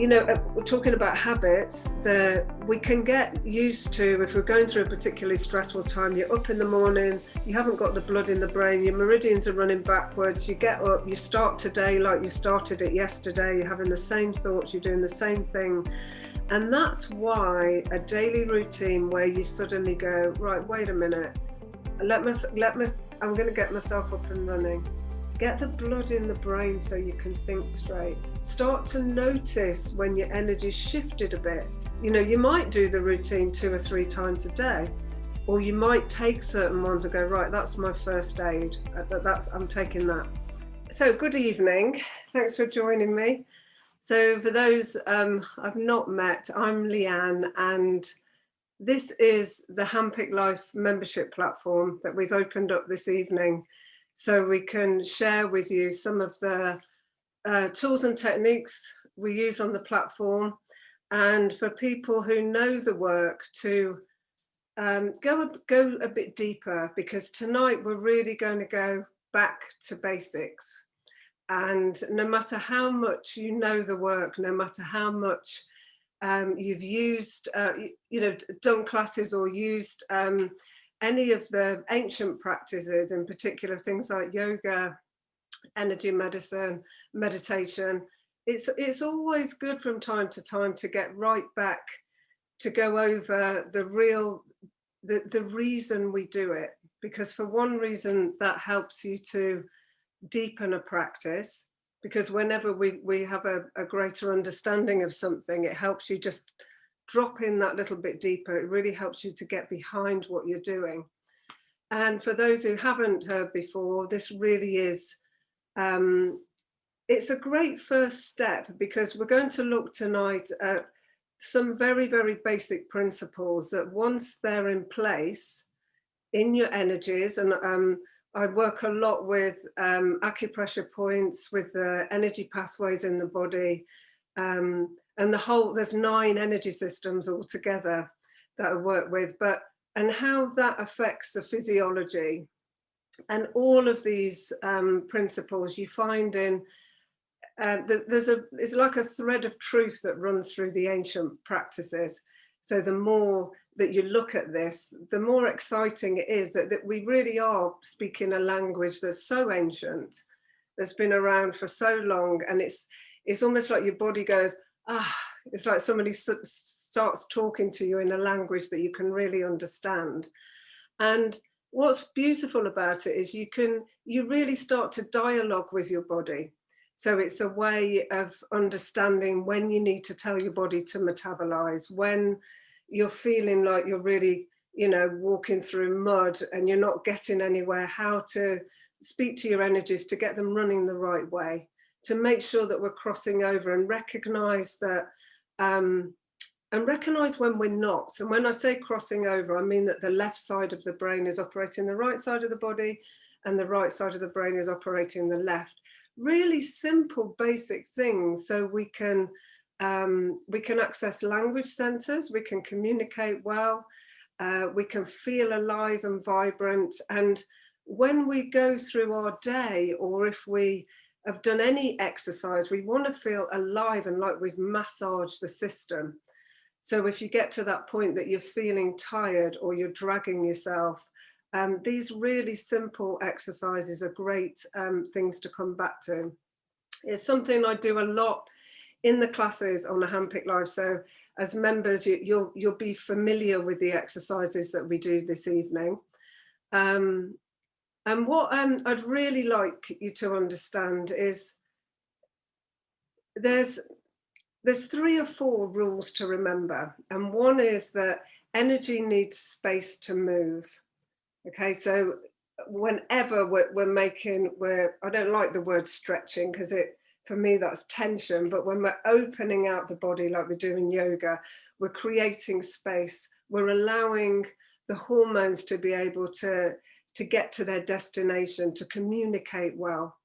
we're talking about habits that we can get used to. If we're going through a particularly stressful time, you're up in the morning, you haven't got the blood in the brain, your meridians are running backwards, you get up, you start today like you started it yesterday, you're having the same thoughts, you're doing the same thing. And that's why a daily routine where you suddenly go, right, wait a minute, I'm going to get myself up and running. Get the blood in the brain so you can think straight. Start to notice when your energy's shifted a bit. You might do the routine 2 or 3 times a day, or you might take certain ones and go, right, that's my first aid. I'm taking that. So good evening. Thanks for joining me. So for those I've not met, I'm Leanne, and this is the Handpicked Life membership platform that we've opened up this evening, so we can share with you some of the tools and techniques we use on the platform, and for people who know the work to go a bit deeper, because tonight we're really going to go back to basics. And no matter how much you know the work, no matter how much you've used, done classes or used any of the ancient practices, in particular things like yoga, energy medicine, meditation, it's always good from time to time to get right back to go over the reason we do it. Because for one reason, that helps you to deepen a practice, because whenever we have a greater understanding of something, it helps you just drop in that little bit deeper. It really helps you to get behind what you're doing. And for those who haven't heard before, this really is, it's a great first step, because we're going to look tonight at some very, very basic principles that once they're in place in your energies, and I work a lot with acupressure points, with the energy pathways in the body, and there's 9 energy systems altogether that I work with, and how that affects the physiology. And all of these principles you find in, it's like a thread of truth that runs through the ancient practices. So the more that you look at this, the more exciting it is that we really are speaking a language that's so ancient, that's been around for so long, and it's almost like your body goes, it's like somebody starts talking to you in a language that you can really understand. And what's beautiful about it is you really start to dialogue with your body. So it's a way of understanding when you need to tell your body to metabolize, when you're feeling like you're really, walking through mud and you're not getting anywhere, how to speak to your energies to get them running the right way, to make sure that we're crossing over, and recognize that, and recognize when we're not. And when I say crossing over, I mean that the left side of the brain is operating the right side of the body, and the right side of the brain is operating the left. Really simple, basic things, so we can access language centers, we can communicate well, we can feel alive and vibrant. And when we go through our day, or if we have done any exercise, we want to feel alive and like we've massaged the system. So if you get to that point that you're feeling tired or you're dragging yourself, these really simple exercises are great things to come back to. It's something I do a lot in the classes on a Handpicked Life. So as members, you'll be familiar with the exercises that we do this evening. And what I'd really like you to understand is there's 3 or 4 rules to remember. And one is that energy needs space to move. Okay, so whenever I don't like the word stretching, because for me that's tension, but when we're opening out the body like we do in yoga, we're creating space, we're allowing the hormones to be able to get to their destination, to communicate well.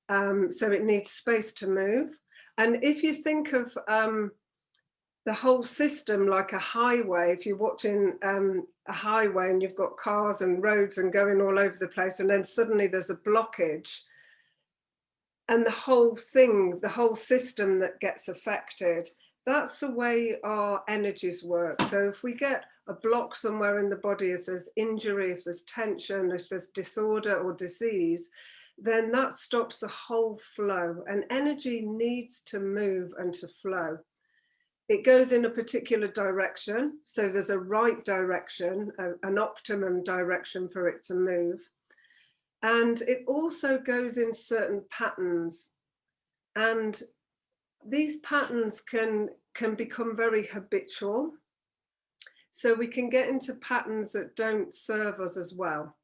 So it needs space to move. And if you think of the whole system like a highway, if you're watching a highway and you've got cars and roads and going all over the place, and then suddenly there's a blockage, and the whole thing, the whole system that gets affected. That's the way our energies work. So if we get a block somewhere in the body, if there's injury, if there's tension, if there's disorder or disease, then that stops the whole flow. And energy needs to move and to flow. It goes in a particular direction. So there's a right direction, an optimum direction for it to move. And it also goes in certain patterns. And these patterns can become very habitual. So we can get into patterns that don't serve us as well.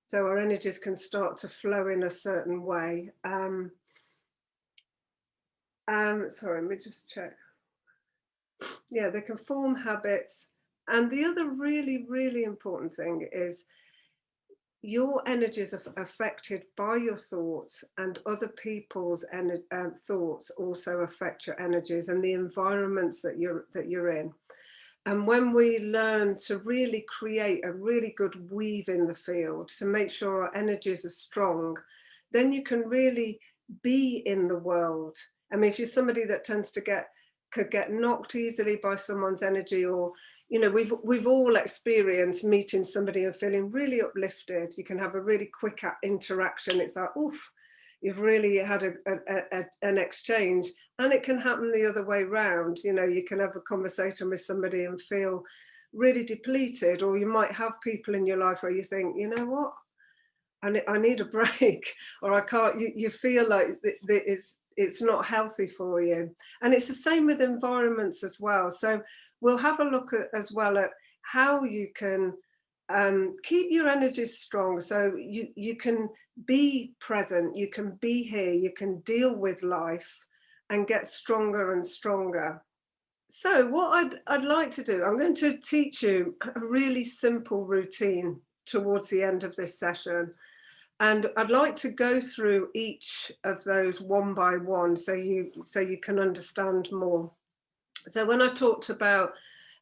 So our energies can start to flow in a certain way. Sorry, let me just check. Yeah, they can form habits. And the other really, really important thing is your energies are affected by your thoughts, and other people's thoughts also affect your energies and the environments that you're in. And when we learn to really create a really good weave in the field to make sure our energies are strong, then you can really be in the world. I mean, if you're somebody that could get knocked easily by someone's energy, or we've all experienced meeting somebody and feeling really uplifted. You can have a really quick interaction. It's like, oof, you've really had an exchange. And it can happen the other way around. You can have a conversation with somebody and feel really depleted, or you might have people in your life where you think, you know what, I need a break, or I can't. You feel like it's not healthy for you. And it's the same with environments as well. So we'll have a look as well at how you can keep your energies strong, so you can be present, you can be here, you can deal with life and get stronger and stronger. So what I'd like to do, I'm going to teach you a really simple routine towards the end of this session. And I'd like to go through each of those one by one so you can understand more. So when I talked about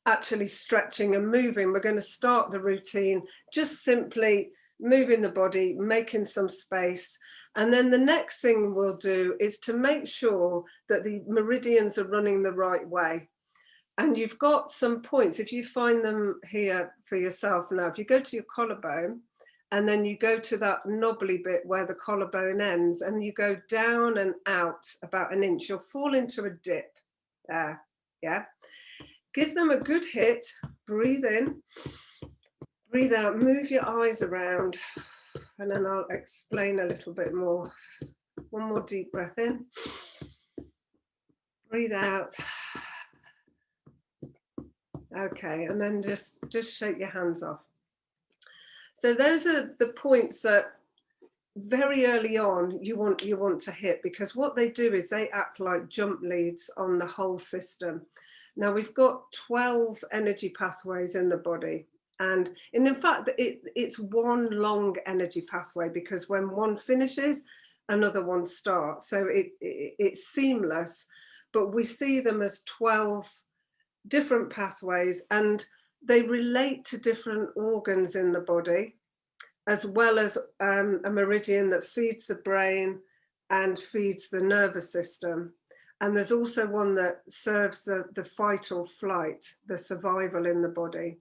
actually stretching and moving, we're going to start the routine just simply moving the body, making some space. And then the next thing we'll do is to make sure that the meridians are running the right way. And you've got some points, if you find them here for yourself now, if you go to your collarbone, and then you go to that knobbly bit where the collarbone ends, and you go down and out about an inch, you'll fall into a dip there, yeah? Give them a good hit, breathe in, breathe out, move your eyes around, and then I'll explain a little bit more. One more deep breath in, breathe out. Okay, and then just shake your hands off. So those are the points that very early on you want to hit, because what they do is they act like jump leads on the whole system. Now we've got 12 energy pathways in the body, and in fact it's one long energy pathway, because when one finishes, another one starts. So it's seamless, but we see them as 12 different pathways, and they relate to different organs in the body, as well as a meridian that feeds the brain and feeds the nervous system. And there's also one that serves the fight or flight, the survival in the body.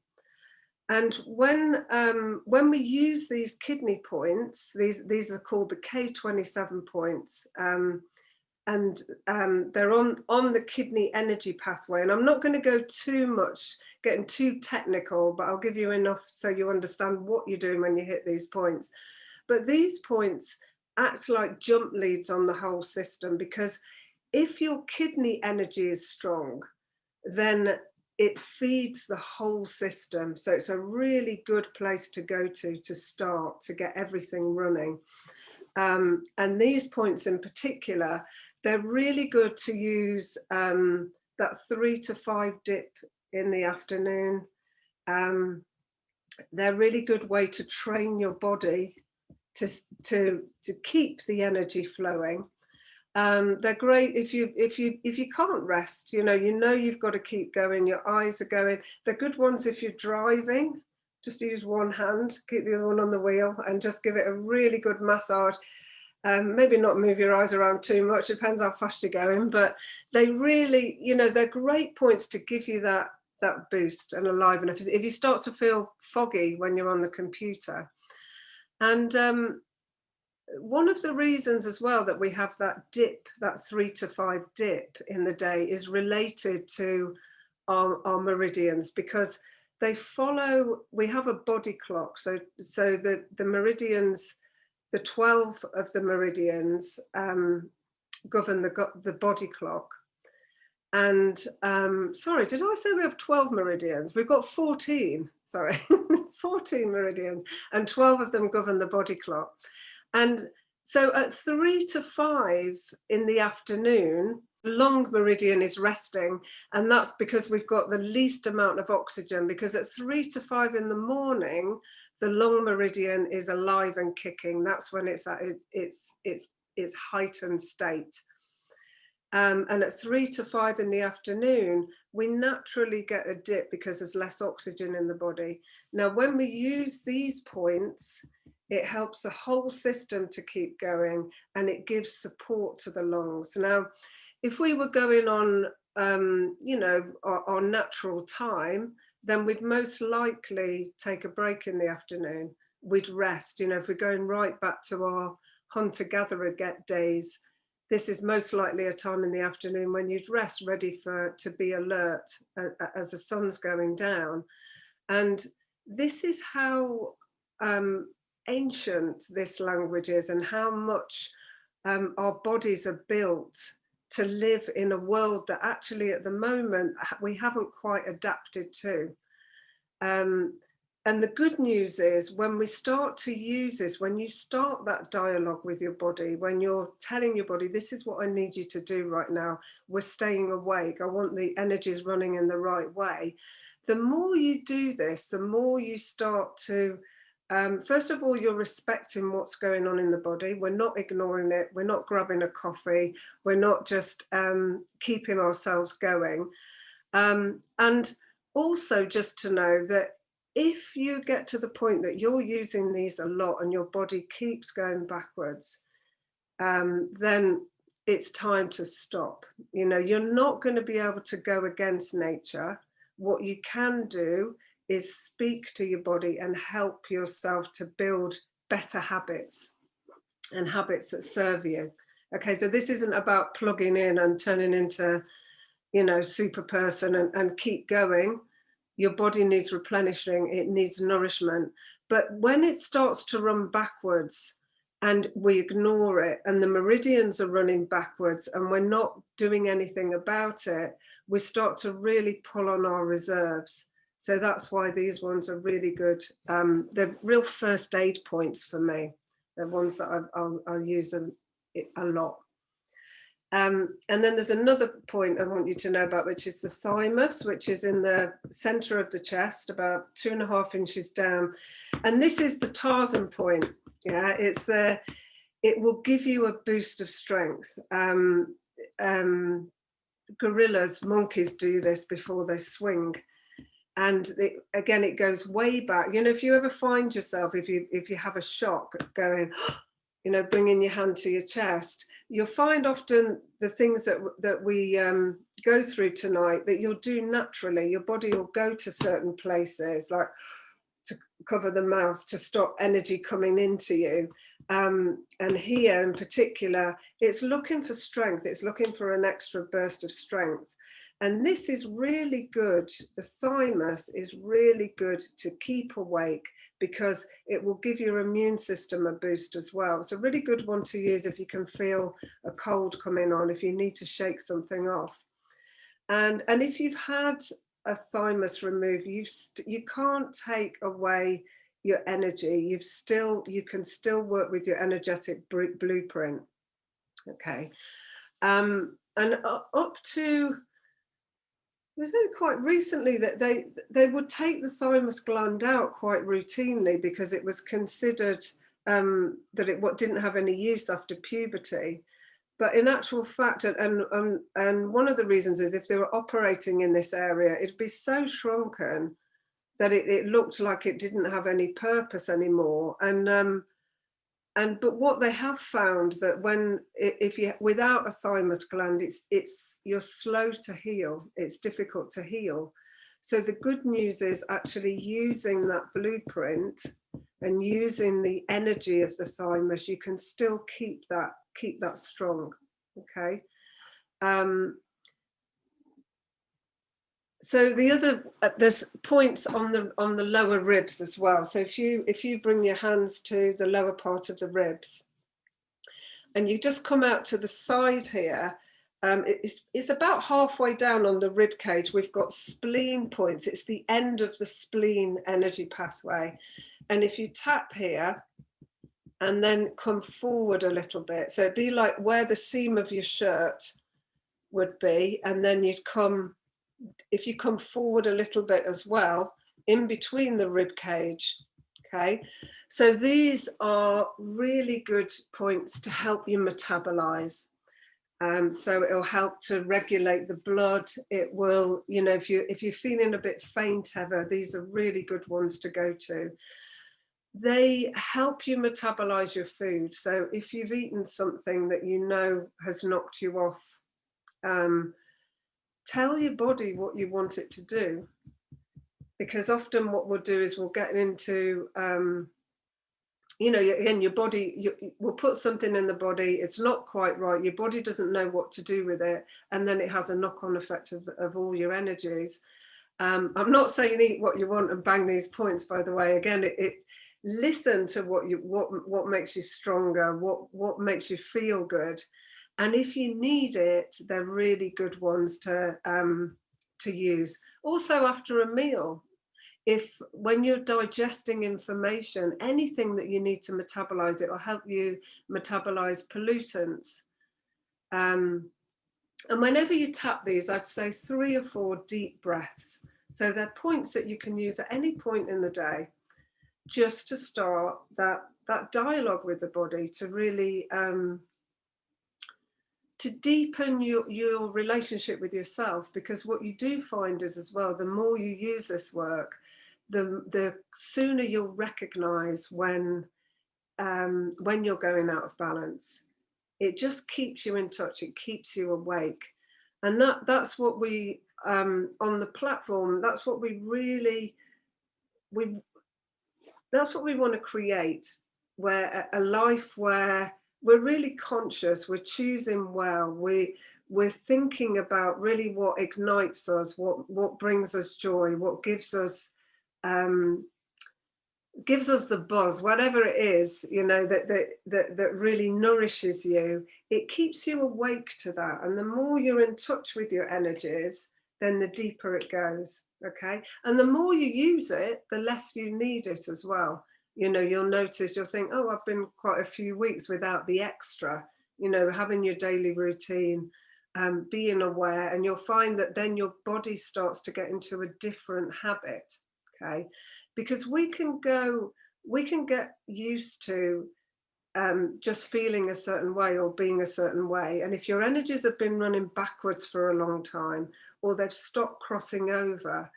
And when we use these kidney points, these are called the K27 points, and they're on the kidney energy pathway. And I'm not going to go getting too technical, but I'll give you enough so you understand what you're doing when you hit these points. But these points act like jump leads on the whole system, because if your kidney energy is strong, then it feeds the whole system. So it's a really good place to go to start, to get everything running. And these points in particular, they're really good to use that 3 to 5 dip in the afternoon. They're a really good way to train your body to keep the energy flowing. They're great if you can't rest, you know you've got to keep going, your eyes are going. They're good ones if you're driving. Just use one hand, keep the other one on the wheel, and just give it a really good massage. Maybe not move your eyes around too much, depends how fast you're going, but they really, they're great points to give you that boost and aliveness if you start to feel foggy when you're on the computer. And one of the reasons as well that we have that dip, that 3 to 5 dip in the day, is related to our meridians, because they follow, we have a body clock. So the meridians, the 12 of the meridians govern the body clock. And sorry, did I say we have 12 meridians? We've got 14, sorry, 14 meridians, and 12 of them govern the body clock. And so at 3 to 5 in the afternoon, the long meridian is resting, and that's because we've got the least amount of oxygen, because at 3 to 5 in the morning, the long meridian is alive and kicking. That's when it's at its heightened state. And at 3 to 5 in the afternoon, we naturally get a dip because there's less oxygen in the body. Now, when we use these points, it helps the whole system to keep going, and it gives support to the lungs. Now, if we were going on, our natural time, then we'd most likely take a break in the afternoon. We'd rest. If we're going right back to our hunter-gatherer days, this is most likely a time in the afternoon when you'd rest, ready to be alert as the sun's going down. And this is how ancient this language is, and how much our bodies are built to live in a world that actually at the moment we haven't quite adapted to. And the good news is, when we start to use this, when you start that dialogue with your body, when you're telling your body, this is what I need you to do right now, we're staying awake, I want the energies running in the right way. The more you do this, the more you start to, first of all, you're respecting what's going on in the body. We're not ignoring it. We're not grabbing a coffee. We're not just keeping ourselves going. And also just to know that if you get to the point that you're using these a lot and your body keeps going backwards, then it's time to stop. You're not going to be able to go against nature. What you can do is speak to your body and help yourself to build better habits, and habits that serve you. Okay, so this isn't about plugging in and turning into, super person and keep going. Your body needs replenishing, it needs nourishment. But when it starts to run backwards and we ignore it, and the meridians are running backwards and we're not doing anything about it, we start to really pull on our reserves. So that's why these ones are really good. They're real first aid points for me. They're ones that I'll use a lot. And then there's another point I want you to know about, which is the thymus, which is in the center of the chest, about 2.5 inches down. And this is the Tarzan point. Yeah, it will give you a boost of strength. Gorillas, monkeys do this before they swing. And again, it goes way back. If you ever find yourself, if you have a shock, going, bringing your hand to your chest, you'll find often the things that we go through tonight that you'll do naturally. Your body will go to certain places, like to cover the mouth, to stop energy coming into you. And here in particular, it's looking for strength. It's looking for an extra burst of strength. And this is really good. The thymus is really good to keep awake, because it will give your immune system a boost as well. It's a really good one to use if you can feel a cold coming on, if you need to shake something off. And if you've had a thymus removed, you can't take away your energy. You can still work with your energetic blueprint. Okay. And up to, it was only quite recently that they would take the thymus gland out quite routinely, because it was considered that it didn't have any use after puberty. But in actual fact, and one of the reasons is, if they were operating in this area, it'd be so shrunken that it looked like it didn't have any purpose anymore. And but what they have found that if you without a thymus gland, you're slow to heal. It's difficult to heal. So the good news is actually using that blueprint and using the energy of the thymus, you can still keep that strong. Okay. So the other there's points on the lower ribs as well. So if you bring your hands to the lower part of the ribs, and you just come out to the side here, it's about halfway down on the rib cage. We've got spleen points. It's the end of the spleen energy pathway, and if you tap here and then come forward a little bit, so it'd be like where the seam of your shirt would be, and then you'd come. If you come forward a little bit as well, in between the rib cage, okay? So these are really good points to help you metabolize. So it'll help to regulate the blood. It will, you know, if you're feeling a bit faint ever, these are really good ones to go to. They help you metabolize your food. So if you've eaten something that you know has knocked you off, tell your body what you want it to do, because often what we'll do is we'll get into, you know, again, your body, we'll put something in the body, it's not quite right, your body doesn't know what to do with it, and then it has a knock-on effect of all your energies. I'm not saying eat what you want and bang these points, by the way. Again, listen to what makes you stronger, what makes you feel good. And if you need it, they're really good ones to use. Also after a meal, when you're digesting information, anything that you need to metabolize, it will help you metabolize pollutants. And whenever you tap these, I'd say 3 or 4 deep breaths. So they're points that you can use at any point in the day, just to start that dialogue with the body, to really to deepen your relationship with yourself. Because what you do find is, as well, the more you use this work, the sooner you'll recognize when you're going out of balance. It just keeps you in touch, it keeps you awake. And that's what we on the platform, that's what we want to create, where a life where we're really conscious, we're choosing well, we're thinking about really what ignites us, what brings us joy, what gives us the buzz, whatever it is, you know, that really nourishes you. It keeps you awake to that. And the more you're in touch with your energies, then the deeper it goes. Okay. And the more you use it, the less you need it as well. You know, you'll notice, you'll think, oh, I've been quite a few weeks without the extra, you know, having your daily routine, being aware, and you'll find that then your body starts to get into a different habit. Okay. Because we can get used to just feeling a certain way or being a certain way. And if your energies have been running backwards for a long time, or they've stopped crossing over,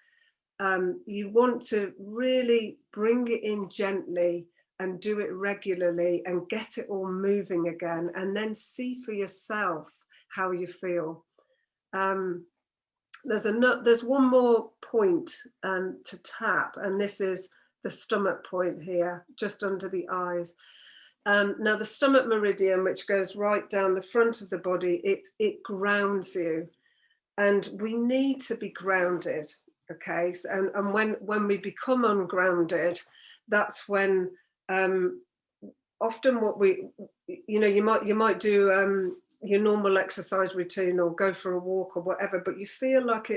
you want to really bring it in gently and do it regularly and get it all moving again, and then see for yourself how you feel. There's one more point to tap, and this is the stomach point here, just under the eyes. Now the stomach meridian, which goes right down the front of the body, it grounds you, and we need to be grounded. Okay, so, and when we become ungrounded, that's when often what you might do your normal exercise routine or go for a walk or whatever, but you feel like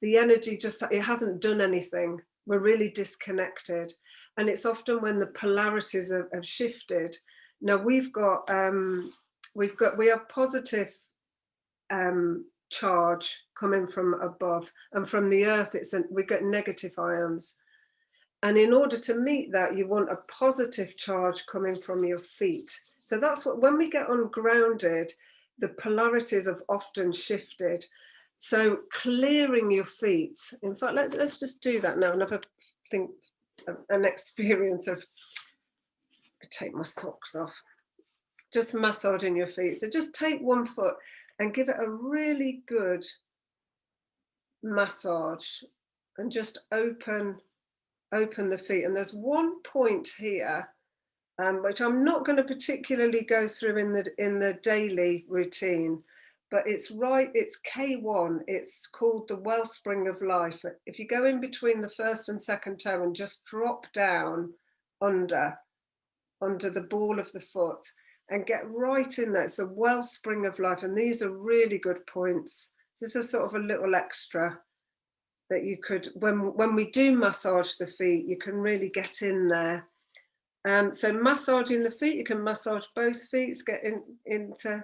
the energy it hasn't done anything. We're really disconnected, and it's often when the polarities have shifted. Now we have positive charge coming from above, and from the earth we get negative ions, and in order to meet that, you want a positive charge coming from your feet. So that's when we get ungrounded, the polarities have often shifted. So clearing your feet, in fact, let's just do that now, an experience of take my socks off. Just massaging your feet. So just take one foot and give it a really good massage and just open the feet. And there's one point here which I'm not going to particularly go through in the daily routine, but it's K1. It's called the wellspring of life. If you go in between the first and second toe and just drop down under the ball of the foot and get right in there, it's a wellspring of life. And these are really good points. This is sort of a little extra that you could, when we do massage the feet, you can really get in there. So massaging the feet, you can massage both feet, get into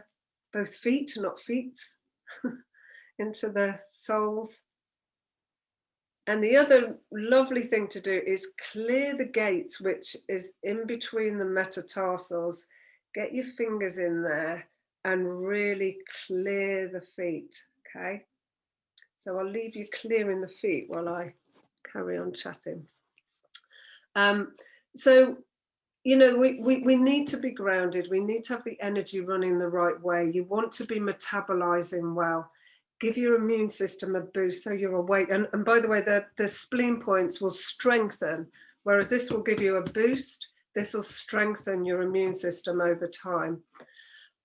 both feet, not feet, into the soles. And the other lovely thing to do is clear the gates, which is in between the metatarsals. Get your fingers in there and really clear the feet, okay? So I'll leave you clearing the feet while I carry on chatting. So, you know, we need to be grounded. We need to have the energy running the right way. You want to be metabolizing well. Give your immune system a boost so you're awake. And by the way, the spleen points will strengthen, whereas this will give you a boost. This will strengthen your immune system over time.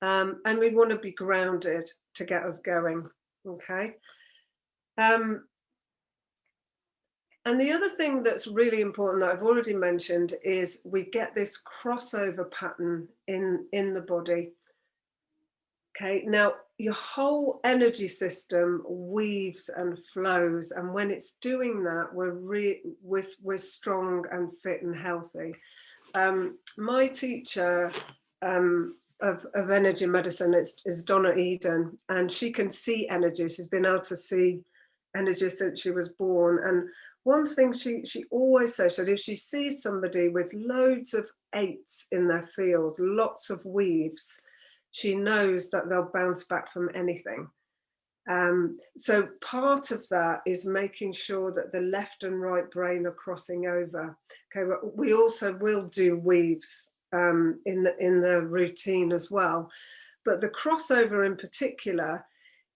And we want to be grounded to get us going, okay? And the other thing that's really important that I've already mentioned is we get this crossover pattern in the body. Okay, now your whole energy system weaves and flows, and when it's doing that, we're strong and fit and healthy. My teacher of energy medicine is Donna Eden, and she can see energy. She's been able to see energy since she was born. And one thing she always says that if she sees somebody with loads of 8s in their field, lots of weaves, she knows that they'll bounce back from anything. So part of that is making sure that the left and right brain are crossing over. Okay, we also will do weaves in the routine as well, but the crossover in particular,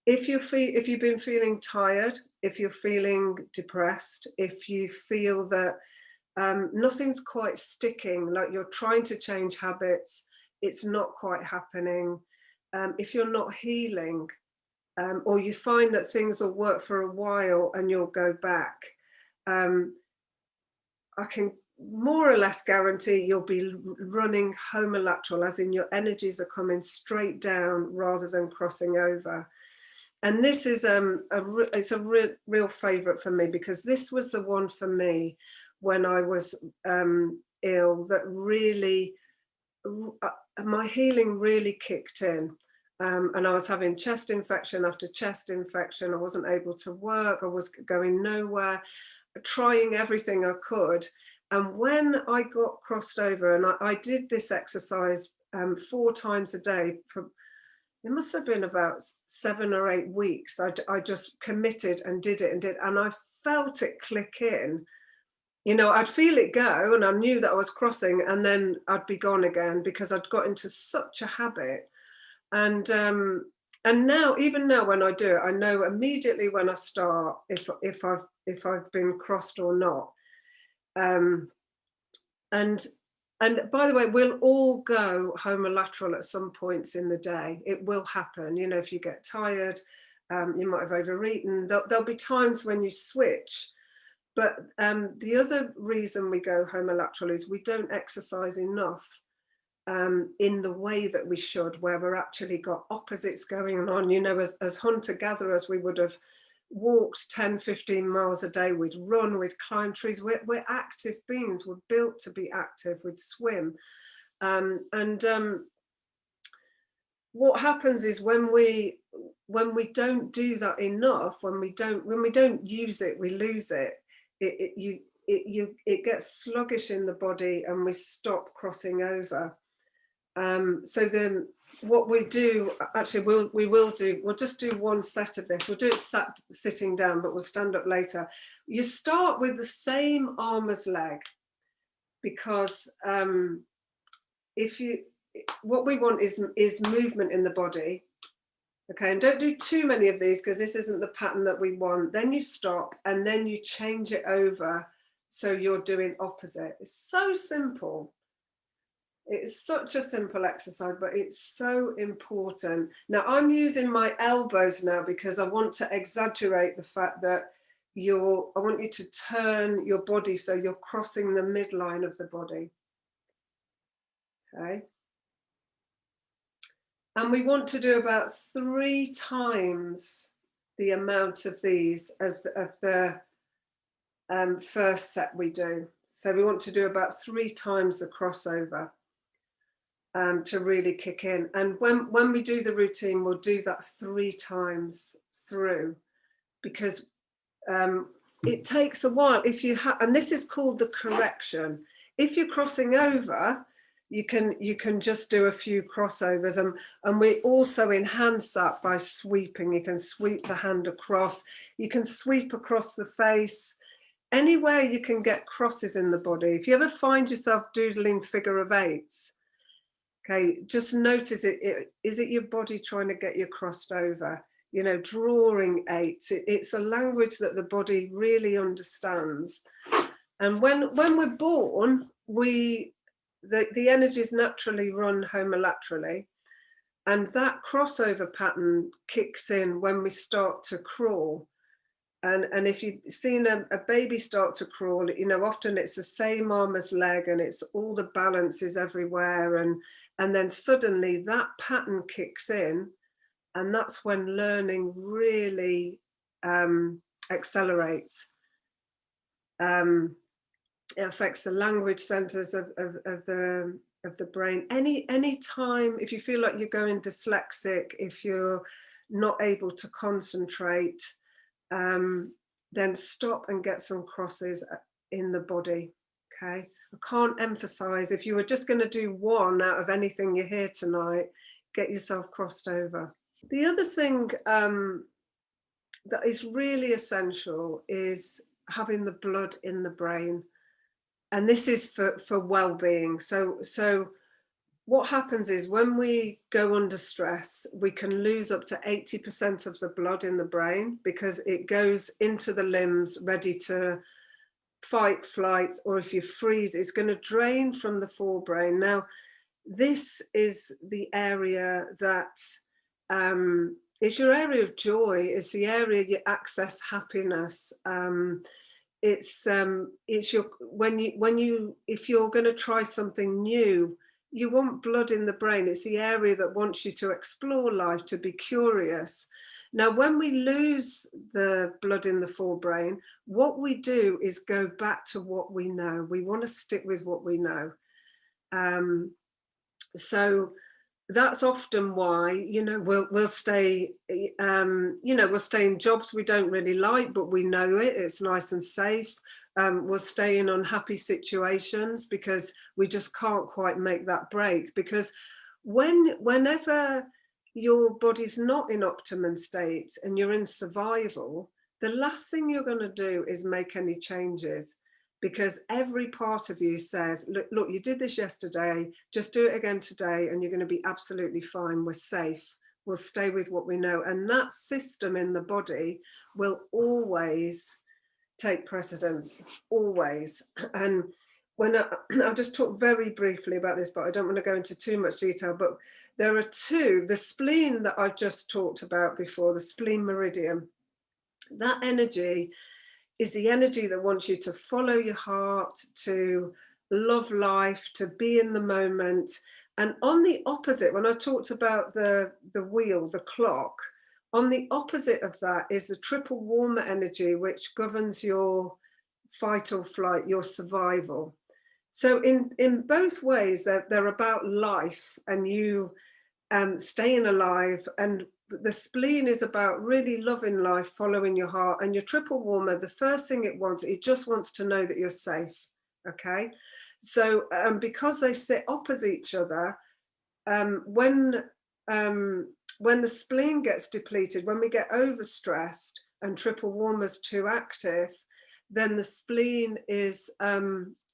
if you've been feeling tired, if you're feeling depressed, if you feel that nothing's quite sticking, like you're trying to change habits, it's not quite happening, if you're not healing, or you find that things will work for a while and you'll go back, I can more or less guarantee you'll be running homolateral, as in your energies are coming straight down rather than crossing over. And this is it's a real favorite for me, because this was the one for me when I was ill that really, my healing really kicked in. And I was having chest infection after chest infection. I wasn't able to work. I was going nowhere, trying everything I could. And when I got crossed over, and I did this exercise 4 times a day for, it must have been about 7 or 8 weeks. I just committed and did it, and I felt it click in. You know, I'd feel it go, and I knew that I was crossing, and then I'd be gone again because I'd got into such a habit. And now, even now, when I do it, I know immediately when I start if I've been crossed or not. And by the way, we'll all go homolateral at some points in the day. It will happen. You know, if you get tired, you might have overeaten. There'll be times when you switch. But the other reason we go homolateral is we don't exercise enough in the way that we should, where we're actually got opposites going on. You know, as hunter-gatherers, we would have walked 10, 15 miles a day, we'd run, we'd climb trees. We're active beings, we're built to be active, we'd swim. What happens is when we don't do that enough, when we don't use it, we lose it. It gets sluggish in the body and we stop crossing over. So then what we do, actually we'll just do one set of this. We'll do it sitting down, but we'll stand up later. You start with the same arm as leg, because what we want is movement in the body. Okay, and don't do too many of these because this isn't the pattern that we want. Then you stop and then you change it over so you're doing opposite. It's so simple. It's such a simple exercise, but it's so important. Now I'm using my elbows now because I want to exaggerate the fact that I want you to turn your body so you're crossing the midline of the body. Okay. And we want to do about 3 times the amount of these as of the first set we do. So we want to do about 3 times the crossover to really kick in. And when we do the routine, we'll do that 3 times through, because it takes a while. If you and this is called the correction. If you're crossing over, you can just do a few crossovers, and we also enhance that by sweeping. You can sweep the hand across, you can sweep across the face, anywhere you can get crosses in the body. If you ever find yourself doodling figure of eights, okay, just notice is it your body trying to get you crossed over? You know, drawing eights. It's a language that the body really understands. And when we're born, the energies naturally run homolaterally, and that crossover pattern kicks in when we start to crawl. And if you've seen a baby start to crawl, you know, often it's the same arm as leg, and it's all the balance is everywhere, and then suddenly that pattern kicks in, and that's when learning really accelerates. It affects the language centers of the brain. Any time, if you feel like you're going dyslexic, if you're not able to concentrate, then stop and get some crosses in the body. Okay, I can't emphasize, if you were just going to do one out of anything you hear tonight, get yourself crossed over. The other thing that is really essential is having the blood in the brain. And this is for well-being. So what happens is when we go under stress, we can lose up to 80% of the blood in the brain, because it goes into the limbs ready to fight, flight, or if you freeze, it's going to drain from the forebrain. Now, this is the area that is your area of joy. It's the area you access happiness. It's your if you're going to try something new, you want blood in the brain. It's the area that wants you to explore life, to be curious. Now, when we lose the blood in the forebrain, what we do is go back to what we know. We want to stick with what we know. So that's often why, you know, we'll stay, you know, we'll stay in jobs we don't really like, but we know it's nice and safe. We'll stay in unhappy situations because we just can't quite make that break. Because whenever your body's not in optimum states and you're in survival, the last thing you're going to do is make any changes, because every part of you says, look, you did this yesterday, just do it again today, and you're going to be absolutely fine. We're safe. We'll stay with what we know. And that system in the body will always take precedence, always. And I'll just talk very briefly about this, but I don't want to go into too much detail, but there are two. The spleen that I just talked about before, the spleen meridian, that energy is the energy that wants you to follow your heart, to love life, to be in the moment. And on the opposite, when I talked about the wheel, the clock, on the opposite of that is the triple warmer energy, which governs your fight or flight, your survival. So in both ways, they're about life and you staying alive. And the spleen is about really loving life, following your heart. And your triple warmer, the first thing it just wants to know that you're safe. Okay. So because they sit opposite each other, when the spleen gets depleted, when we get overstressed and triple warmer's too active, then the spleen is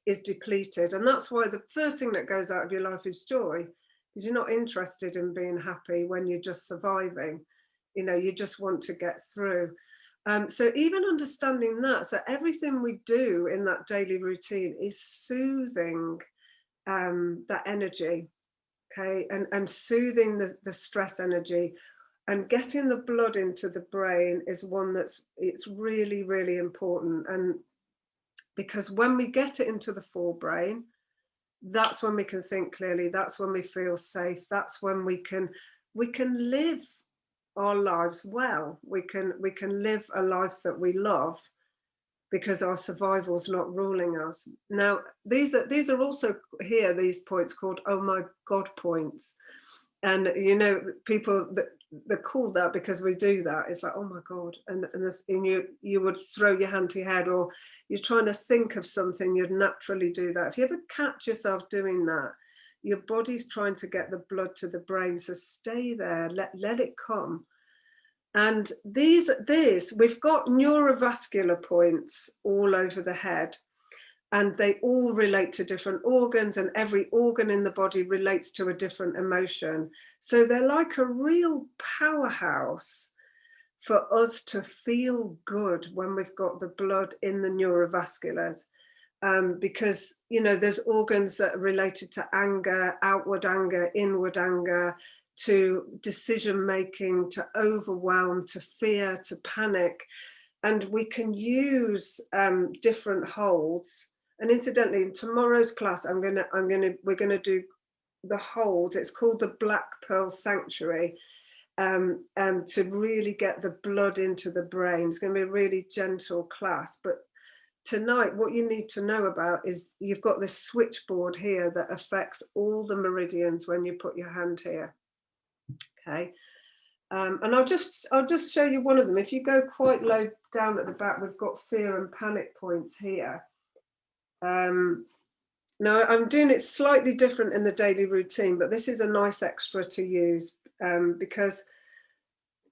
is depleted. And that's why the first thing that goes out of your life is joy, because you're not interested in being happy when you're just surviving. You know, you just want to get through. So even understanding that, so everything we do in that daily routine is soothing that energy, okay, and soothing the stress energy, and getting the blood into the brain is one it's really, really important. And because when we get it into the forebrain, that's when we can think clearly, that's when we feel safe, that's when we can live our lives well. We can live a life that we love, because our survival's not ruling us. Now, these are also here, these points called "oh my God" points. And you know, people that they're called that because we do that. It's like, oh my God, and you would throw your hand to your head, or you're trying to think of something, you'd naturally do that. If you ever catch yourself doing that, your body's trying to get the blood to the brain. So stay there, let it come. And we've got neurovascular points all over the head, and they all relate to different organs, and every organ in the body relates to a different emotion. So they're like a real powerhouse for us to feel good when we've got the blood in the neurovasculars. Because, you know, there's organs that are related to anger, outward anger, inward anger, to decision making, to overwhelm, to fear, to panic. And we can use different holds. And incidentally, in tomorrow's class, we're gonna do the hold. It's called the Black Pearl Sanctuary, to really get the blood into the brain. It's going to be a really gentle class. But tonight, what you need to know about is you've got this switchboard here that affects all the meridians when you put your hand here. Okay. And I'll just show you one of them. If you go quite low down at the back, we've got fear and panic points here. Now I'm doing it slightly different in the daily routine, but this is a nice extra to use, because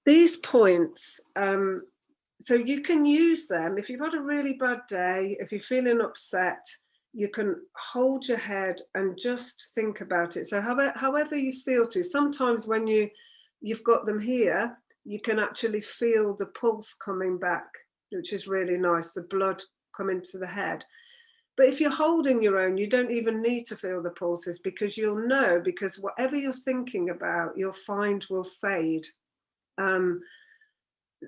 these points, so you can use them if you've had a really bad day, if you're feeling upset, you can hold your head and just think about it. So however you feel to. Sometimes when you've got them here, you can actually feel the pulse coming back, which is really nice, the blood coming to the head. But if you're holding your own, you don't even need to feel the pulses, because you'll know, because whatever you're thinking about, you'll find will fade.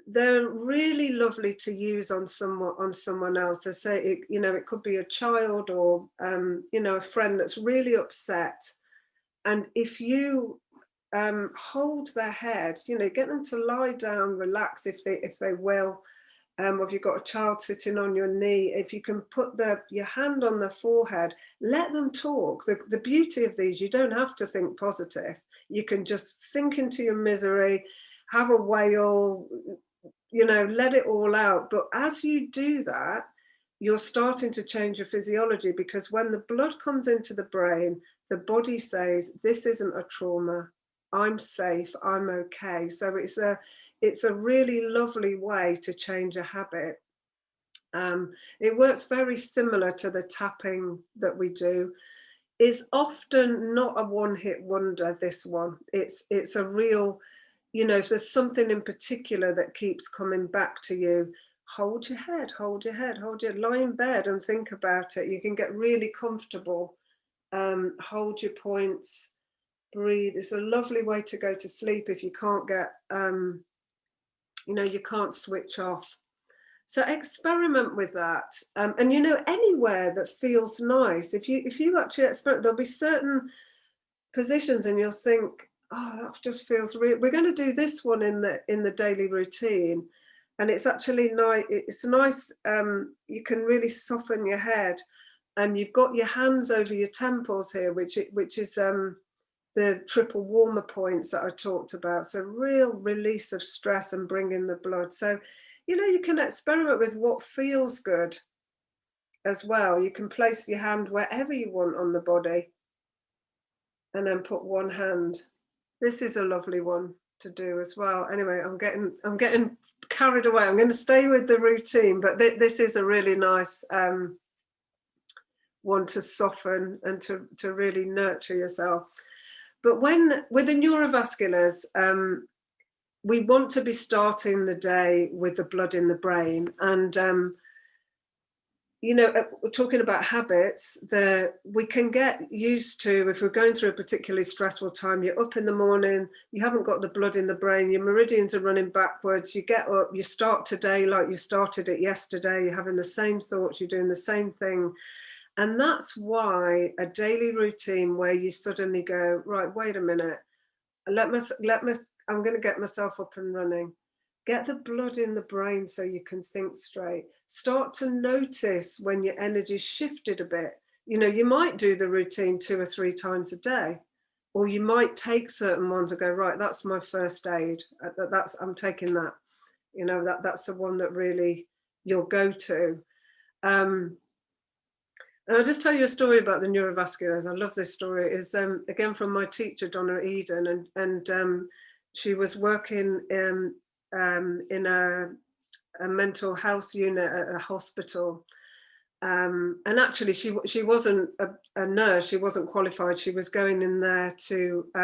They're really lovely to use on someone else. I say, it could be a child, or a friend that's really upset. And if you hold their head, get them to lie down, relax if they will. Or if you've got a child sitting on your knee, if you can put your hand on their forehead, let them talk. The beauty of these, you don't have to think positive. You can just sink into your misery, have a wail, let it all out. But as you do that, you're starting to change your physiology, because when the blood comes into the brain, the body says, this isn't a trauma, I'm safe, I'm okay. So it's a really lovely way to change a habit. It works very similar to the tapping that we do. Is often not a one-hit wonder, this one. It's a real, if there's something in particular that keeps coming back to you, hold your head, lie in bed and think about it. You can get really comfortable, hold your points, breathe. It's a lovely way to go to sleep if you can't get, you can't switch off. So experiment with that. And anywhere that feels nice, if you actually experiment, there'll be certain positions and you'll think, oh, that just feels real. We're going to do this one in the daily routine, and it's actually nice. It's nice. You can really soften your head, and you've got your hands over your temples here, which is the triple warmer points that I talked about. So real release of stress and bring in the blood. So, you can experiment with what feels good as well. You can place your hand wherever you want on the body, and then put one hand. This is a lovely one to do as well. Anyway, I'm getting carried away. I'm going to stay with the routine, but this is a really nice want to soften and to really nurture yourself. But when with the neurovasculars, we want to be starting the day with the blood in the brain. And we're talking about habits, we can get used to, if we're going through a particularly stressful time, you're up in the morning, you haven't got the blood in the brain, your meridians are running backwards, you get up, you start today like you started it yesterday, you're having the same thoughts, you're doing the same thing. And that's why a daily routine where you suddenly go, right, wait a minute, I'm going to get myself up and running. Get the blood in the brain so you can think straight. Start to notice when your energy's shifted a bit. You might do the routine 2 or 3 times a day, or you might take certain ones and go, right, that's my first aid. I'm taking that. That's the one that really you'll go to. And I'll just tell you a story about the neurovasculars. I love this story. It's again from my teacher, Donna Eden, and she was working in a mental health unit at a hospital. And actually, she wasn't a nurse. She wasn't qualified. She was going in there to, I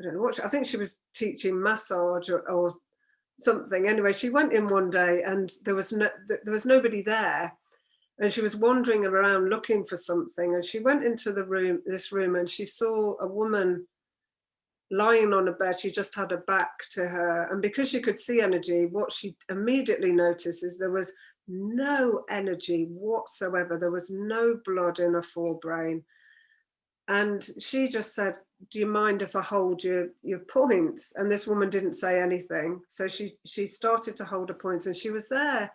don't know what, I think she was teaching massage or something. Anyway, she went in one day and there was nobody there. And she was wandering around looking for something. And she went into this room, and she saw a woman lying on a bed. She just had her back to her. And because she could see energy, what she immediately noticed is there was no energy whatsoever. There was no blood in her forebrain. And she just said, do you mind if I hold your points? And this woman didn't say anything. So she started to hold her points, and she was there.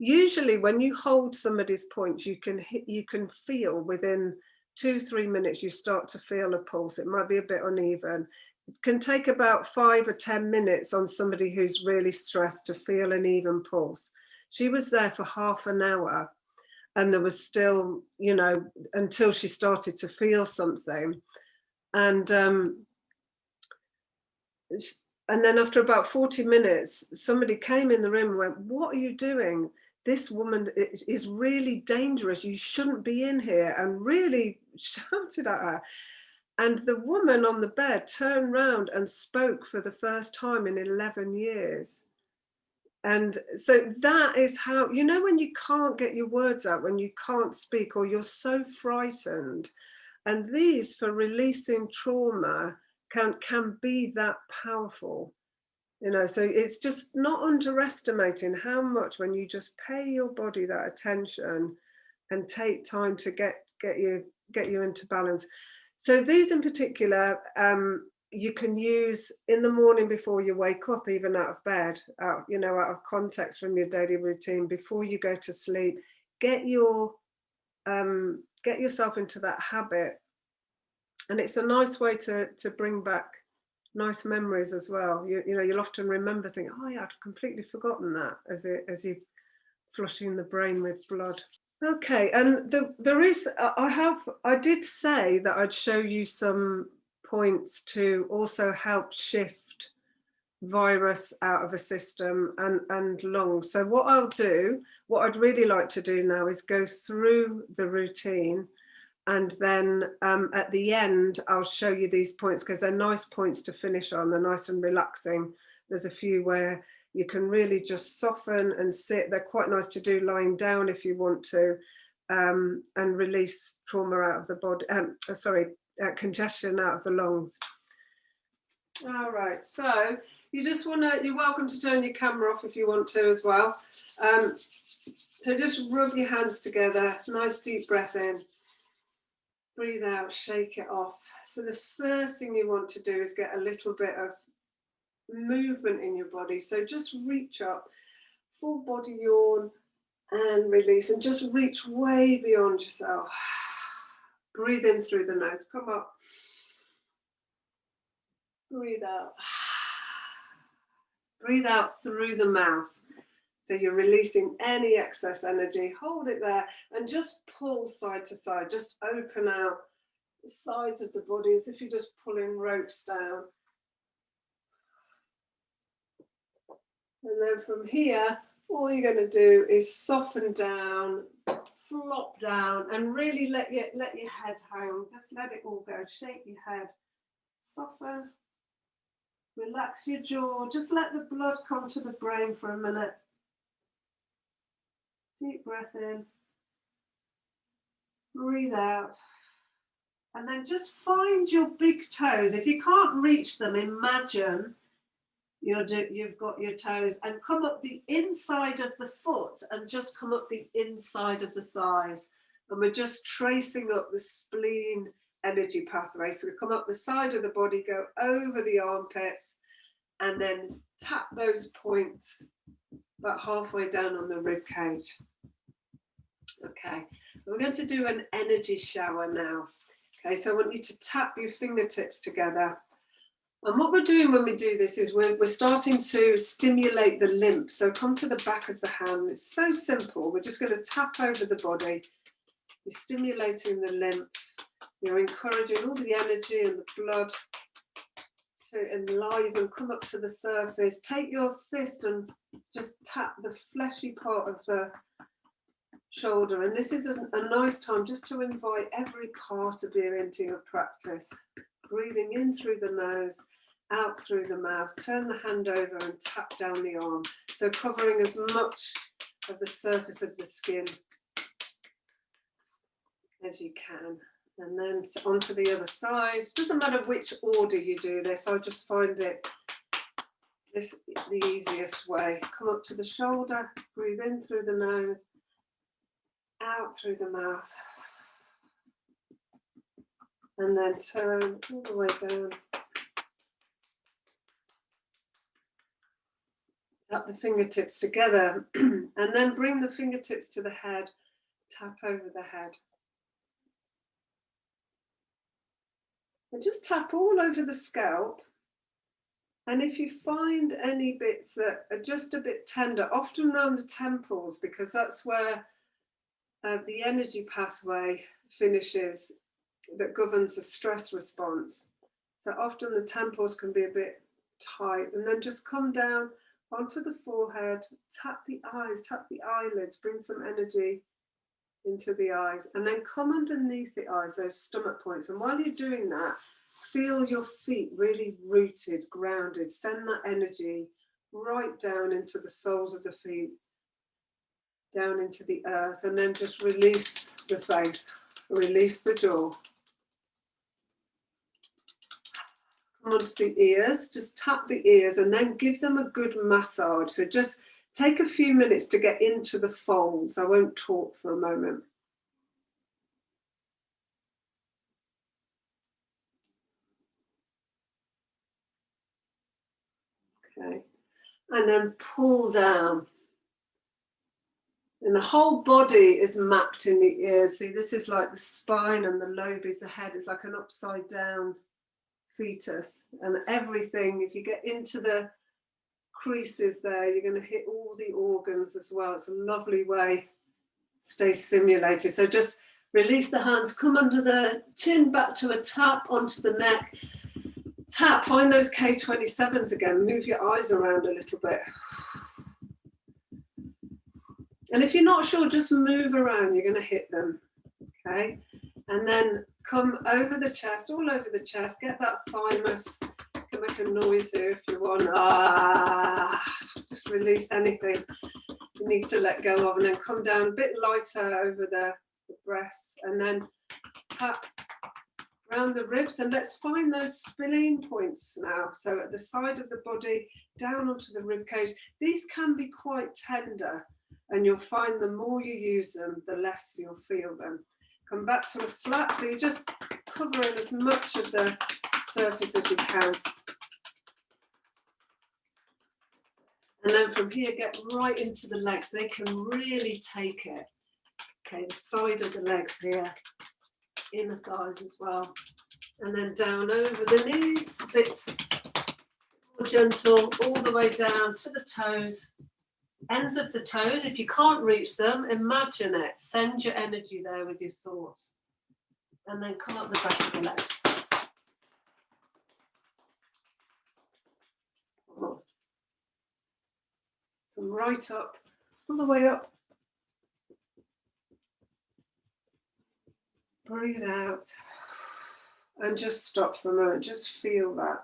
Usually when you hold somebody's points, you can feel within 2-3 minutes, you start to feel a pulse. It might be a bit uneven. It can take about 5 or 10 minutes on somebody who's really stressed to feel an even pulse. She was there for half an hour, and there was still, until she started to feel something. And then after about 40 minutes, somebody came in the room and went, what are you doing? This woman is really dangerous. You shouldn't be in here, and really shouted at her. And the woman on the bed turned round and spoke for the first time in 11 years. And so that is how, when you can't get your words out, when you can't speak, or you're so frightened. And these, for releasing trauma, can be that powerful. So it's just not underestimating how much, when you just pay your body that attention and take time to get you into balance. So these in particular, you can use in the morning before you wake up, even out of bed, out of context from your daily routine, before you go to sleep. Get yourself into that habit, and it's a nice way to bring back nice memories as well. You'll often remember thinking, oh yeah, I'd completely forgotten that, as you flushing the brain with blood. Okay, and there is, I did say that I'd show you some points to also help shift virus out of a system and lungs. So what I'd really like to do now is go through the routine. And then at the end, I'll show you these points, because they're nice points to finish on. They're nice and relaxing. There's a few where you can really just soften and sit. They're quite nice to do lying down if you want to, and release trauma out of the body. Congestion out of the lungs. All right, so you're welcome to turn your camera off if you want to as well. So just rub your hands together, nice deep breath in. Breathe out, shake it off. So the first thing you want to do is get a little bit of movement in your body. So just reach up, full body yawn, and release, and just reach way beyond yourself. Breathe in through the nose. Come up. Breathe out. Breathe out through the mouth. So you're releasing any excess energy. Hold it there and just pull side to side. Just open out the sides of the body as if you're just pulling ropes down. And then from here, all you're going to do is soften down, flop down and really let your head hang. Just let it all go. Shake your head. Soften. Relax your jaw. Just let the blood come to the brain for a minute. Deep breath in. Breathe out. And then just find your big toes. If you can't reach them, imagine you've got your toes and come up the inside of the foot and just come up the inside of the thighs. And we're just tracing up the spleen energy pathway. So we come up the side of the body, go over the armpits, and then tap those points about halfway down on the rib cage. Okay, we're going to do an energy shower now. Okay, so I want you to tap your fingertips together. And what we're doing when we do this is we're starting to stimulate the lymph. So come to the back of the hand. It's so simple. We're just going to tap over the body. You're stimulating the lymph. You're encouraging all the energy and the blood to enliven, come up to the surface. Take your fist and just tap the fleshy part of the shoulder. And this is a nice time just to invite every part of you into your practice. Breathing in through the nose, out through the mouth. Turn the hand over and tap down the arm. So covering as much of the surface of the skin as you can. And then onto the other side. Doesn't matter which order you do this. I just find it the easiest way. Come up to the shoulder, breathe in through the nose, out through the mouth. And then turn all the way down. Tap the fingertips together and then bring the fingertips to the head. Tap over the head. And just tap all over the scalp. And if you find any bits that are just a bit tender, often around the temples, because that's where the energy pathway finishes that governs the stress response. So often the temples can be a bit tight, and then just come down onto the forehead, tap the eyes, tap the eyelids, bring some energy into the eyes, and then come underneath the eyes, those stomach points. And while you're doing that, feel your feet really rooted, grounded. Send that energy right down into the soles of the feet, down into the earth, and then just release the face, release the jaw. Come onto the ears, just tap the ears and then give them a good massage. So just take a few minutes to get into the folds. I won't talk for a moment. Okay, and then pull down. And the whole body is mapped in the ears. See, this is like the spine and the lobe is the head. It's like an upside down fetus. And everything, if you get into the creases there, you're going to hit all the organs as well. It's a lovely way. Stay stimulated. So just release the hands, come under the chin, back to a tap onto the neck. Tap, find those K27s again. Move your eyes around a little bit. And if you're not sure, just move around. You're going to hit them. Okay. And then come over the chest, all over the chest. Get that thymus. You can make a noise here if you want. Just release anything you need to let go of. And then come down a bit lighter over the breasts. And then tap around the ribs. And let's find those spleen points now. So at the side of the body, down onto the rib cage. These can be quite tender. And you'll find the more you use them, the less you'll feel them. Come back to a slap. So you're just covering as much of the surface as you can. And then from here, get right into the legs. They can really take it. Okay, the side of the legs here, inner thighs as well. And then down over the knees, a bit more gentle, all the way down to the toes. Ends of the toes, if you can't reach them, imagine it. Send your energy there with your thoughts. And then come up the back of the legs. Come right up, all the way up. Breathe out. And just stop for a moment. Just feel that.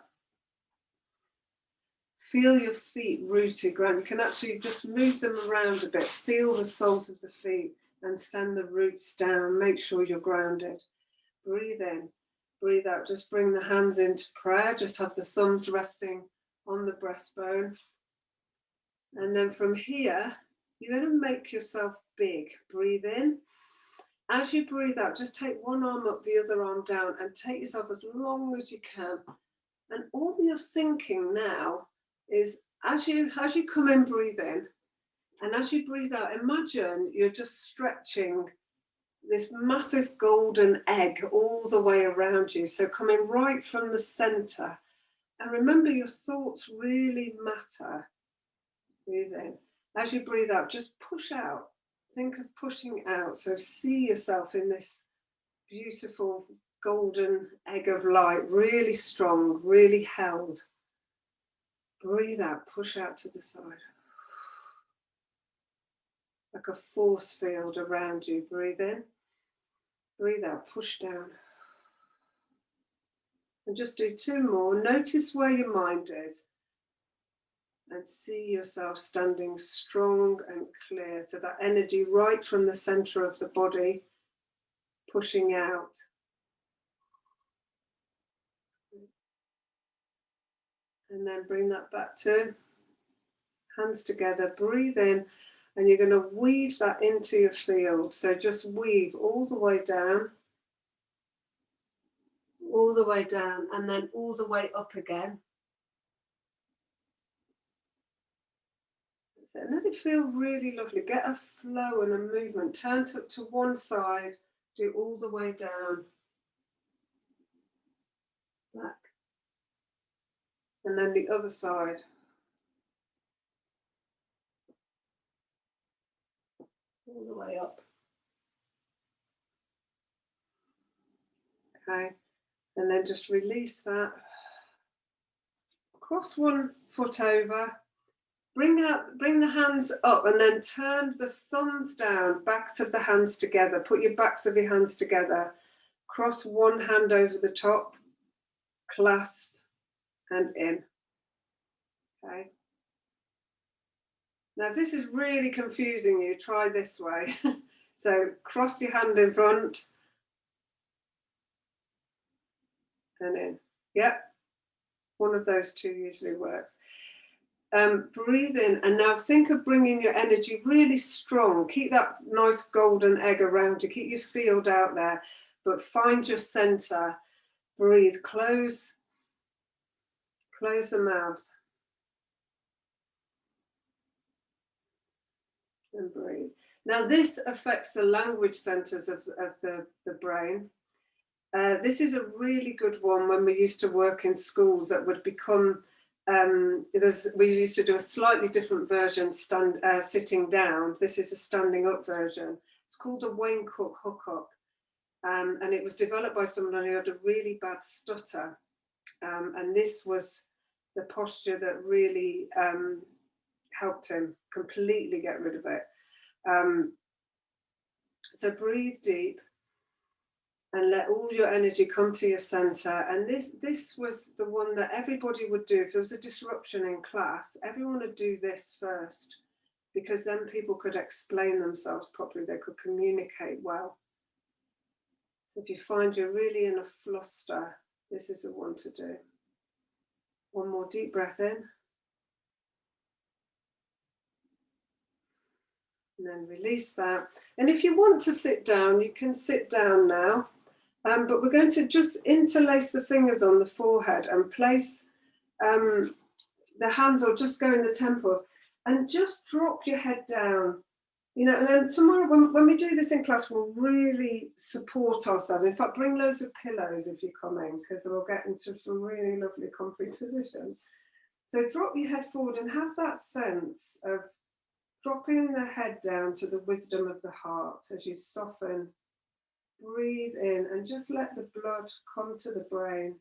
Feel your feet rooted ground. You can actually just move them around a bit. Feel the soles of the feet and send the roots down. Make sure you're grounded. Breathe in, breathe out. Just bring the hands into prayer. Just have the thumbs resting on the breastbone. And then from here, you're going to make yourself big. Breathe in. As you breathe out, just take one arm up, the other arm down, and take yourself as long as you can. And all you're thinking now is, as you come in, breathe in. And as you breathe out, imagine you're just stretching this massive golden egg all the way around you. So coming right from the center. And remember, your thoughts really matter. Breathe in. As you breathe out, just push out. Think of pushing out. So see yourself in this beautiful golden egg of light, really strong, really held. Breathe out, push out to the side. Like a force field around you. Breathe in, breathe out, push down. And just do two more. Notice where your mind is. And see yourself standing strong and clear. So that energy right from the center of the body, pushing out. And then bring that back to hands together. Breathe in, and you're going to weave that into your field. So just weave all the way down, and then all the way up again. And let it feel really lovely. Get a flow and a movement. Turn to one side, do all the way down, back, and then the other side. All the way up. Okay, and then just release that. Cross one foot over. Bring the hands up and then turn the thumbs down, backs of the hands together. Put your backs of your hands together. Cross one hand over the top, clasp, and in. Okay. Now, if this is really confusing you, try this way. So cross your hand in front and in. Yep. One of those two usually works. Breathe in, and now think of bringing your energy really strong. Keep that nice golden egg around you. Keep your field out there, but find your center. Breathe. Close the mouth. And breathe. Now this affects the language centers of the brain. This is a really good one when we used to work in schools that would become, we used to do a slightly different version, sitting down. This is a standing up version. It's called the Wayne Cook hookup. And it was developed by someone who had a really bad stutter. And this was the posture that really helped him completely get rid of it. So breathe deep and let all your energy come to your center. And this was the one that everybody would do. If there was a disruption in class, everyone would do this first, because then people could explain themselves properly. They could communicate well. So if you find you're really in a fluster, this is the one to do. One more deep breath in. And then release that. And if you want to sit down, you can sit down now. But we're going to just interlace the fingers on the forehead and place the hands, or just go in the temples, and just drop your head down. You know, and then tomorrow when we do this in class, we'll really support ourselves. In fact, bring loads of pillows if you come in, because we'll get into some really lovely comfy positions. So drop your head forward and have that sense of dropping the head down to the wisdom of the heart as you soften. Breathe in and just let the blood come to the brain.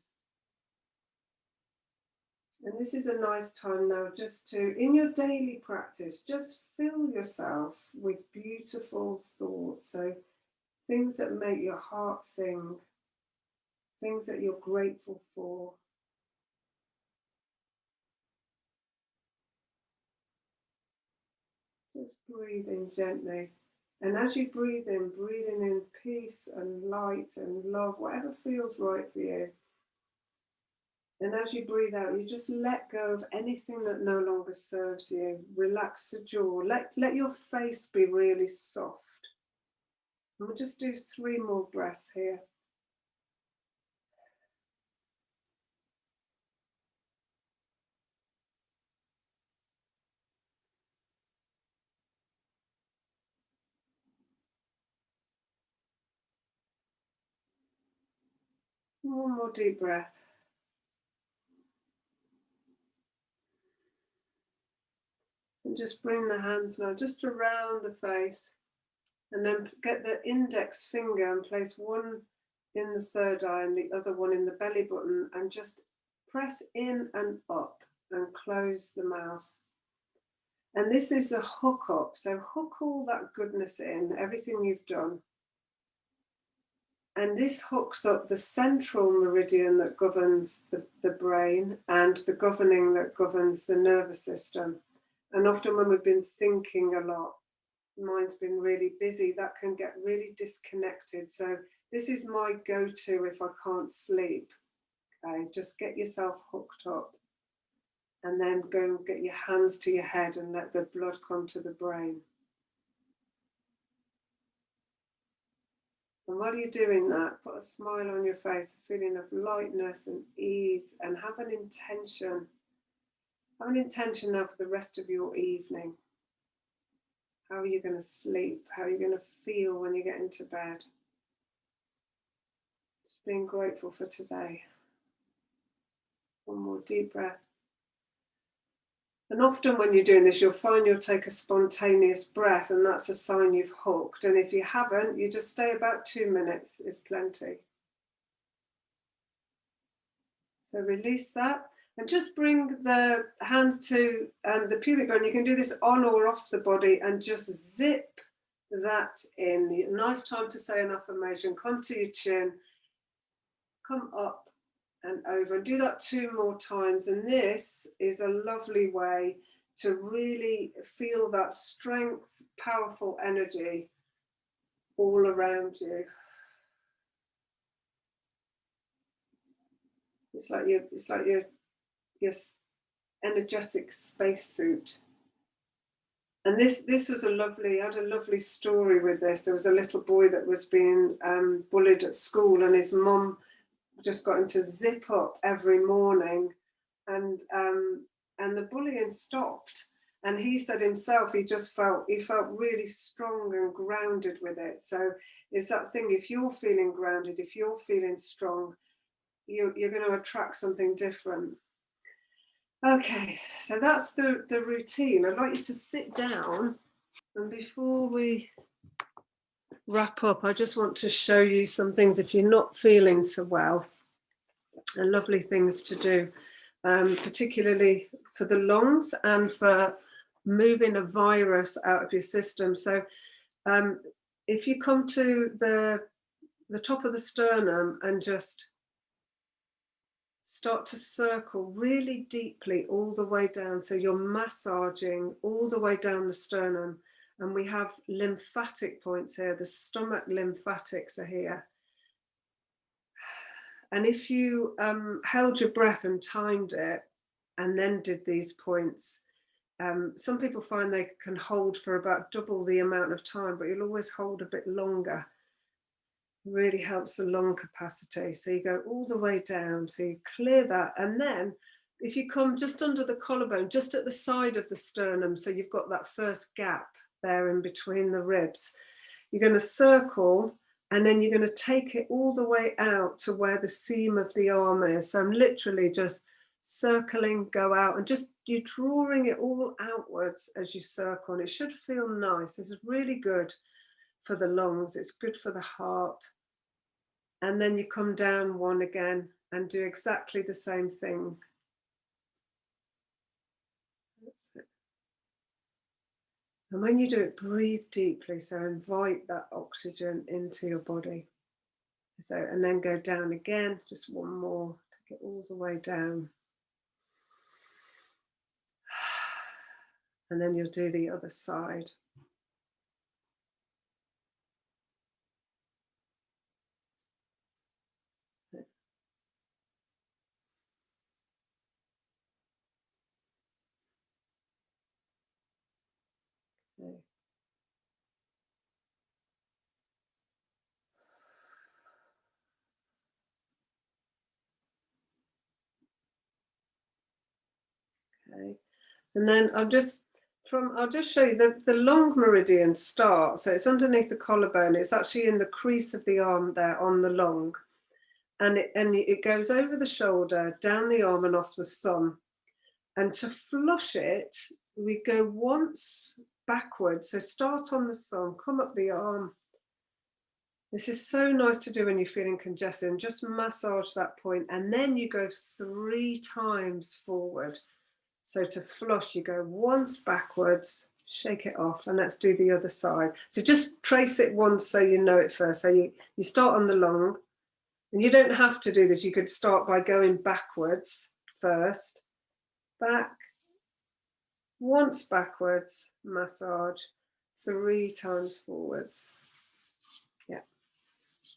And this is a nice time now just to, in your daily practice, just fill yourself with beautiful thoughts. So things that make your heart sing, things that you're grateful for. Just breathing gently. And as you breathing in peace and light and love, whatever feels right for you. And as you breathe out, you just let go of anything that no longer serves you. Relax the jaw. Let your face be really soft. And we'll just do 3 more breaths here. One more deep breath. And just bring the hands now just around the face. And then get the index finger and place one in the third eye and the other one in the belly button, and just press in and up and close the mouth. And this is a hook up. So hook all that goodness in, everything you've done. And this hooks up the central meridian that governs the brain and the governing that governs the nervous system. And often when we've been thinking a lot, mind's been really busy, that can get really disconnected. So this is my go-to if I can't sleep. Okay, just get yourself hooked up and then go and get your hands to your head and let the blood come to the brain. And while you're doing that, put a smile on your face, a feeling of lightness and ease, and have an intention. Have an intention now for the rest of your evening. How are you going to sleep? How are you going to feel when you get into bed? Just being grateful for today. One more deep breath. And often when you're doing this, you'll find you'll take a spontaneous breath, and that's a sign you've hooked. And if you haven't, you just stay about 2 minutes is plenty. So release that. And just bring the hands to the pubic bone. You can do this on or off the body and just zip that in. Nice time to say an affirmation. Come to your chin, come up and over. And do that 2 more times. And this is a lovely way to really feel that strength, powerful energy all around you. It's like your energetic spacesuit. And this was I had a lovely story with this. There was a little boy that was being bullied at school, and his mum just got him to zip up every morning, and the bullying stopped. And he said himself, he felt really strong and grounded with it. So it's that thing, if you're feeling grounded, if you're feeling strong, you're going to attract something different. Okay, so that's the routine. I'd like you to sit down, and before we wrap up, I just want to show you some things if you're not feeling so well, and lovely things to do, particularly for the lungs and for moving a virus out of your system. So if you come to the top of the sternum and just start to circle really deeply all the way down. So you're massaging all the way down the sternum. And we have lymphatic points here. The stomach lymphatics are here. And if you held your breath and timed it and then did these points, some people find they can hold for about double the amount of time, but you'll always hold a bit longer. Really helps the lung capacity. So you go all the way down, so you clear that. And then if you come just under the collarbone, just at the side of the sternum, so you've got that first gap there in between the ribs, you're going to circle, and then you're going to take it all the way out to where the seam of the arm is. So I'm literally just circling, go out, and just you're drawing it all outwards as you circle. And it should feel nice. This is really good for the lungs, it's good for the heart. And then you come down one again and do exactly the same thing. That's it. And when you do it, breathe deeply. So invite that oxygen into your body. So, and then go down again, just one more, take it all the way down. And then you'll do the other side. Okay. Okay. And then I'll just show you the long meridian start. So it's underneath the collarbone. It's actually in the crease of the arm there on the long. And it goes over the shoulder, down the arm and off the thumb. And to flush it, we go once backwards. So start on the thumb, come up the arm. This is so nice to do when you're feeling congested, and just massage that point. And then you go 3 times forward. So to flush, you go once backwards, shake it off, and let's do the other side. So just trace it once so you know it first. So you start on the long, and you don't have to do this. You could start by going backwards first, back, once backwards, massage, 3 times forwards. Yeah,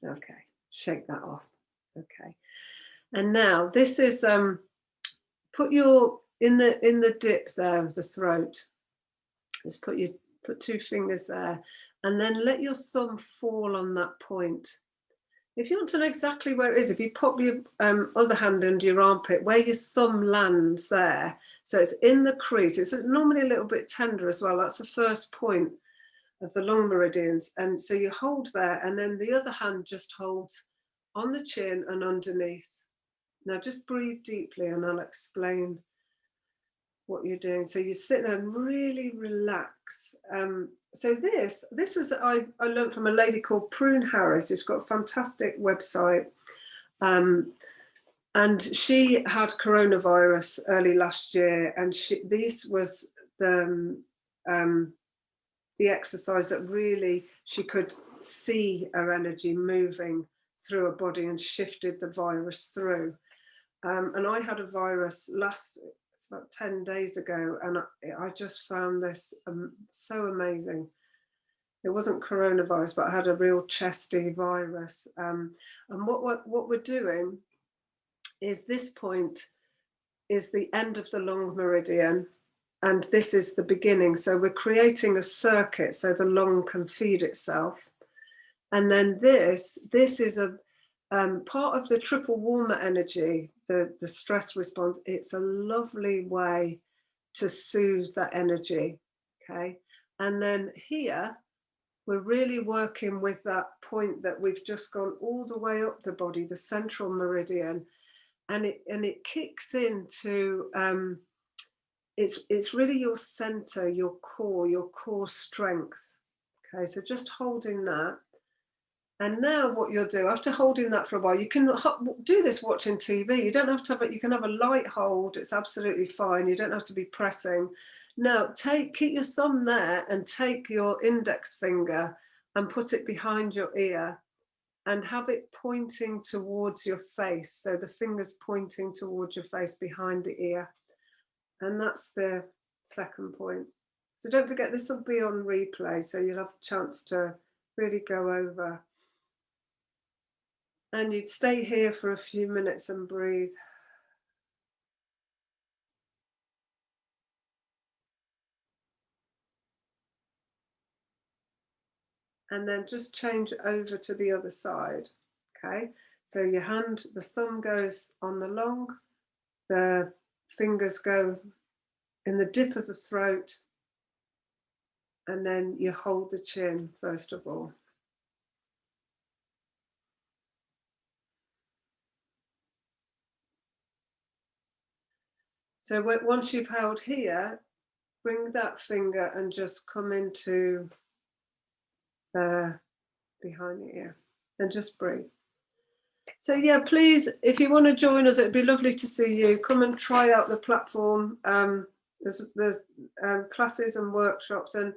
okay, shake that off. Okay, and now this is, put your, in the dip there of the throat, just put 2 fingers there, and then let your thumb fall on that point. If you want to know exactly where it is, if you pop your other hand under your armpit, where your thumb lands there, so it's in the crease, it's normally a little bit tender as well, that's the first point of the long meridians, and so you hold there, and then the other hand just holds on the chin and underneath. Now just breathe deeply and I'll explain what you're doing. So you sit there and really relax. So this was, I learned from a lady called Prune Harris, who's got a fantastic website. And she had coronavirus early last year, and this was the exercise that really she could see her energy moving through her body and shifted the virus through. And I had a virus it's about 10 days ago, and I just found this so amazing. It wasn't coronavirus, but I had a real chesty virus. And what we're doing is, this point is the end of the long meridian, and this is the beginning. So we're creating a circuit so the long can feed itself. And then this is a part of the triple warmer energy, the stress response. It's a lovely way to soothe that energy, okay? And then here, we're really working with that point that we've just gone all the way up the body, the central meridian, and it kicks into, it's really your center, your core strength, okay? So just holding that. And now what you'll do, after holding that for a while, you can do this watching TV. You don't have to have it, you can have a light hold, it's absolutely fine. You don't have to be pressing. Now keep your thumb there and take your index finger and put it behind your ear and have it pointing towards your face. So the finger's pointing towards your face behind the ear. And that's the second point. So don't forget, this will be on replay, so you'll have a chance to really go over. And you'd stay here for a few minutes and breathe. And then just change over to the other side, okay? So your hand, the thumb goes on the long, the fingers go in the dip of the throat, and then you hold the chin first of all. So once you've held here, bring that finger and just come into behind the ear and just breathe. So yeah, please, if you want to join us, it'd be lovely to see you. Come and try out the platform. There's classes and workshops, and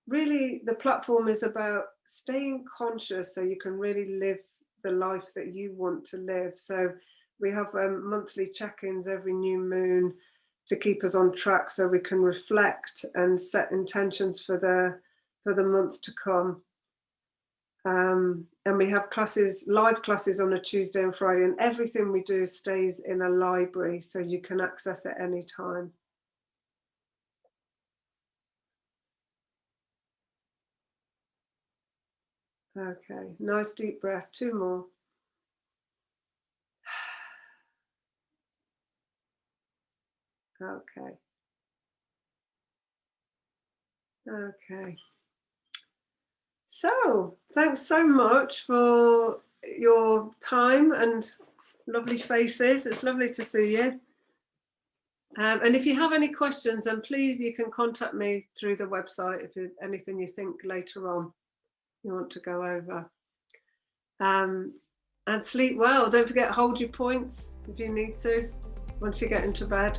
really the platform is about staying conscious so you can really live the life that you want to live. So we have monthly check-ins every new moon to keep us on track, so we can reflect and set intentions for the month to come. And we have classes, live classes on a Tuesday and Friday, and everything we do stays in a library, so you can access it any time. Okay, nice deep breath, 2 more. Okay, okay. So, thanks so much for your time and lovely faces. It's lovely to see you. And if you have any questions, then please you can contact me through the website if there's anything you think later on you want to go over. And sleep well. Don't forget, hold your points if you need to once you get into bed.